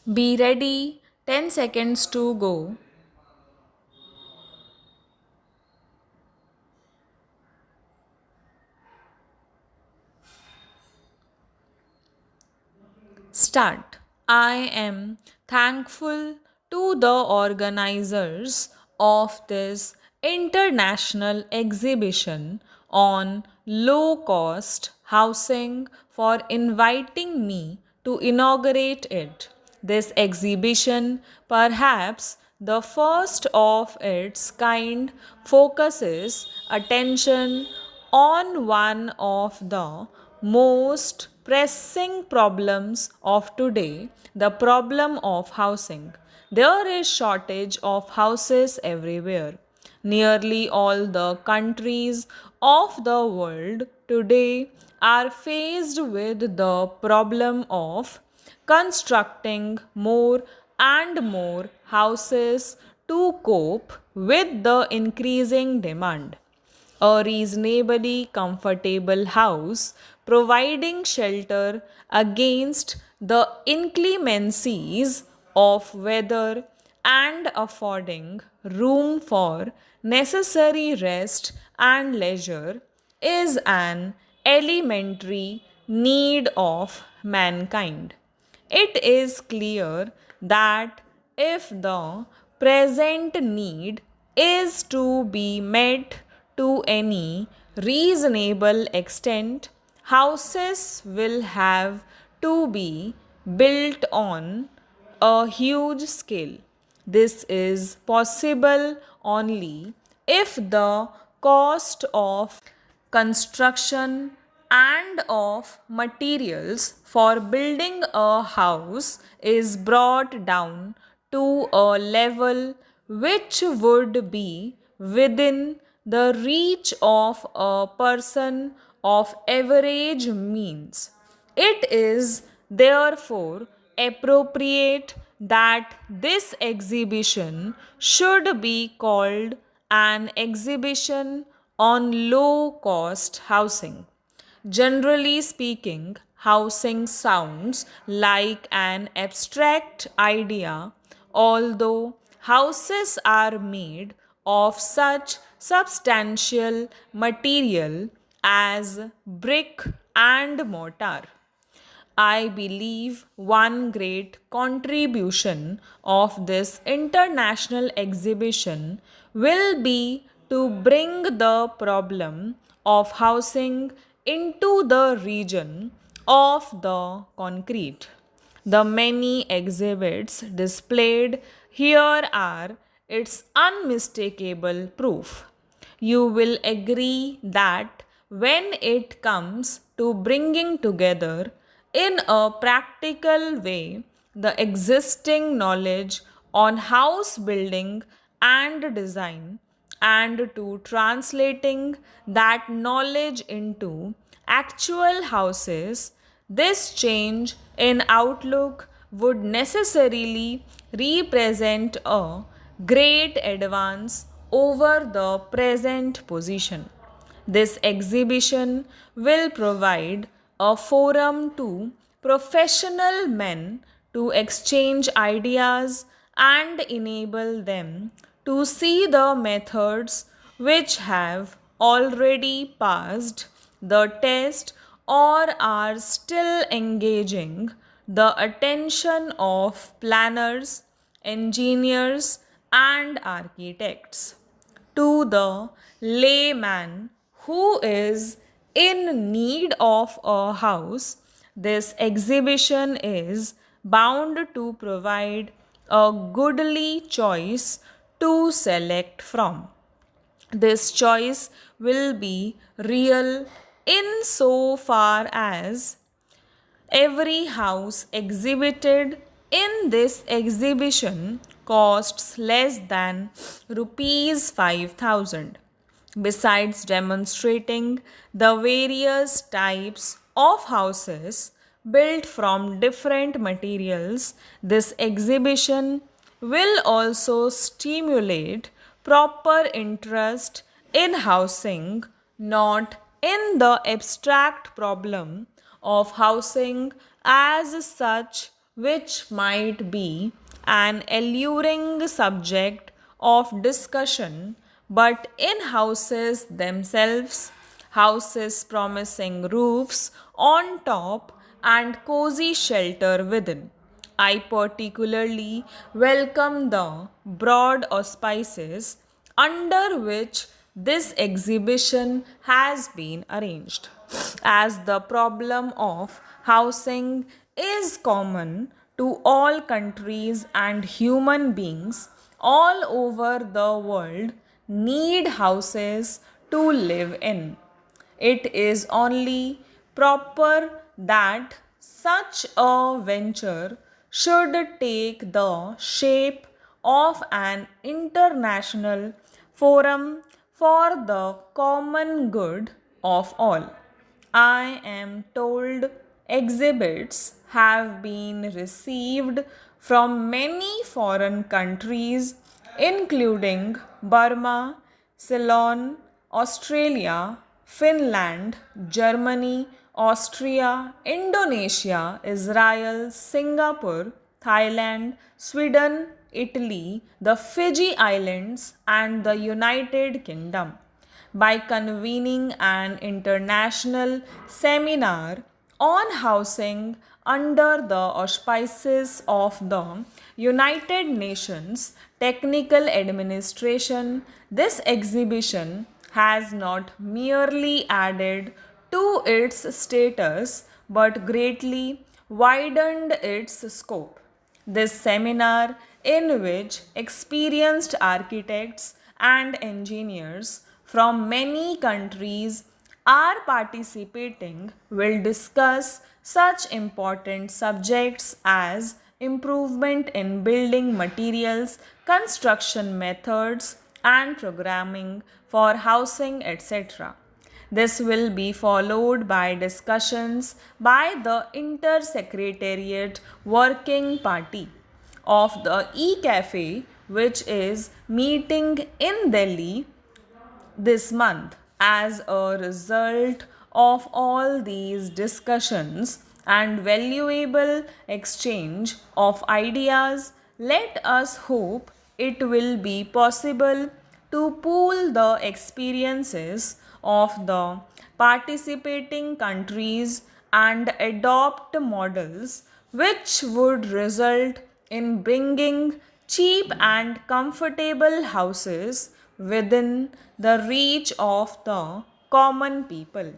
Be ready, 10 seconds to go. Start. I am thankful to the organizers of this international exhibition on low cost housing for inviting me to inaugurate it. This exhibition, perhaps the first of its kind, focuses attention on one of the most pressing problems of today, the problem of housing. There is shortage of houses everywhere. Nearly all the countries of the world today are faced with the problem of constructing more and more houses to cope with the increasing demand. A reasonably comfortable house providing shelter against the inclemencies of weather and affording room for necessary rest and leisure is an elementary need of mankind. It is clear that if the present need is to be met to any reasonable extent, houses will have to be built on a huge scale. This is possible only if the cost of construction and of materials for building a house is brought down to a level which would be within the reach of a person of average means. It is therefore appropriate that this exhibition should be called an exhibition on low cost housing. Generally speaking, housing sounds like an abstract idea, although houses are made of such substantial material as brick and mortar. I believe one great contribution of this international exhibition will be to bring the problem of housing into the region of the concrete. The many exhibits displayed here are its unmistakable proof. You will agree that when it comes to bringing together in a practical way the existing knowledge on house building and design and to translating that knowledge into actual houses, this change in outlook would necessarily represent a great advance over the present position. This exhibition will provide a forum to professional men to exchange ideas and enable them to see the methods which have already passed the test or are still engaging the attention of planners, engineers, and architects. To the layman who is in need of a house, this exhibition is bound to provide a goodly choice to select from. This choice will be real in so far as every house exhibited in this exhibition costs less than rupees 5,000. Besides demonstrating the various types of houses built from different materials, this exhibition will also stimulate proper interest in housing, not in the abstract problem of housing as such, which might be an alluring subject of discussion, but in houses themselves, houses promising roofs on top and cozy shelter within. I particularly welcome the broad auspices under which this exhibition has been arranged, as the problem of housing is common to all countries and human beings all over the world need houses to live in. It is only proper that such a venture should take the shape of an international forum for the common good of all. I am told exhibits have been received from many foreign countries, including Burma, Ceylon, Australia, Finland, Germany, Austria, Indonesia, Israel, Singapore, Thailand, Sweden, Italy, the Fiji Islands, and the United Kingdom. By convening an international seminar on housing under the auspices of the United Nations Technical Administration, this exhibition has not merely added to its status but greatly widened its scope. This seminar, in which experienced architects and engineers from many countries are participating, will discuss such important subjects as improvement in building materials, construction methods, and programming for housing, etc. This will be followed by discussions by the Inter-Secretariat Working Party of the E-Cafe, which is meeting in Delhi this month. As a result of all these discussions and valuable exchange of ideas, let us hope it will be possible to pool the experiences of the participating countries and adopt models which would result in bringing cheap and comfortable houses within the reach of the common people.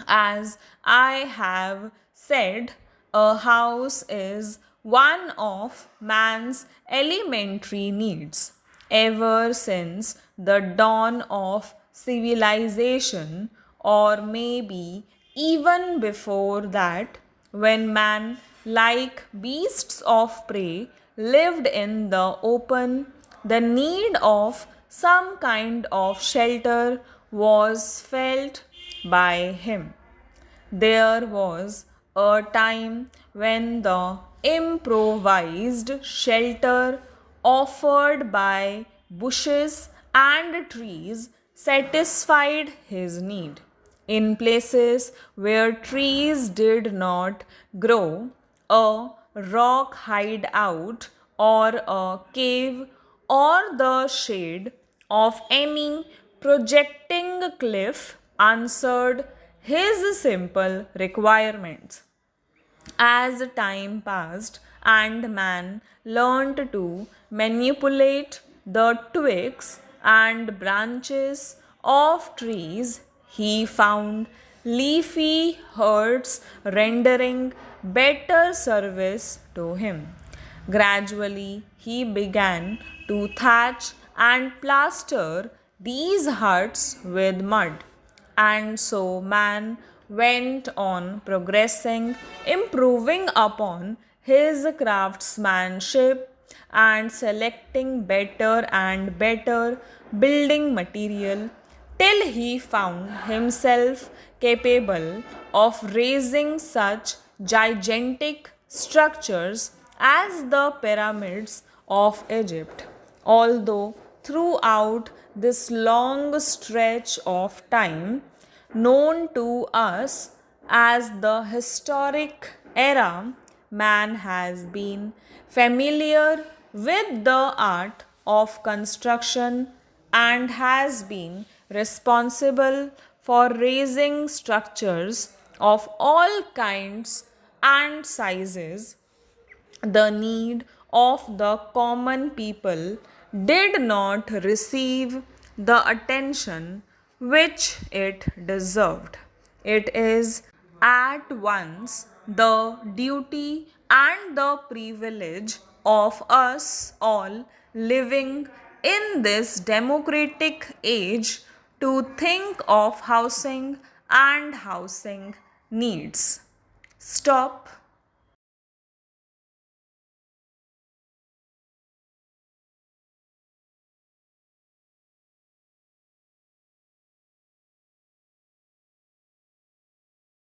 As I have said, a house is one of man's elementary needs. Ever since the dawn of civilization, or maybe even before that, when man, like beasts of prey, lived in the open, the need of some kind of shelter was felt by him. There was a time when the improvised shelter offered by bushes and trees satisfied his need. In places where trees did not grow, a rock hideout or a cave or the shade of any projecting cliff answered his simple requirements. As time passed and man learned to manipulate the twigs and branches of trees, he found leafy huts rendering better service to him. Gradually, he began to thatch and plaster these huts with mud. And so man went on progressing, improving upon his craftsmanship and selecting better and better building material till he found himself capable of raising such gigantic structures as the pyramids of Egypt. Although throughout this long stretch of time, known to us as the historic era, man has been familiar with the art of construction and has been responsible for raising structures of all kinds and sizes, the need of the common people did not receive the attention which it deserved. It is at once the duty and the privilege of us all living in this democratic age to think of housing and housing needs. Stop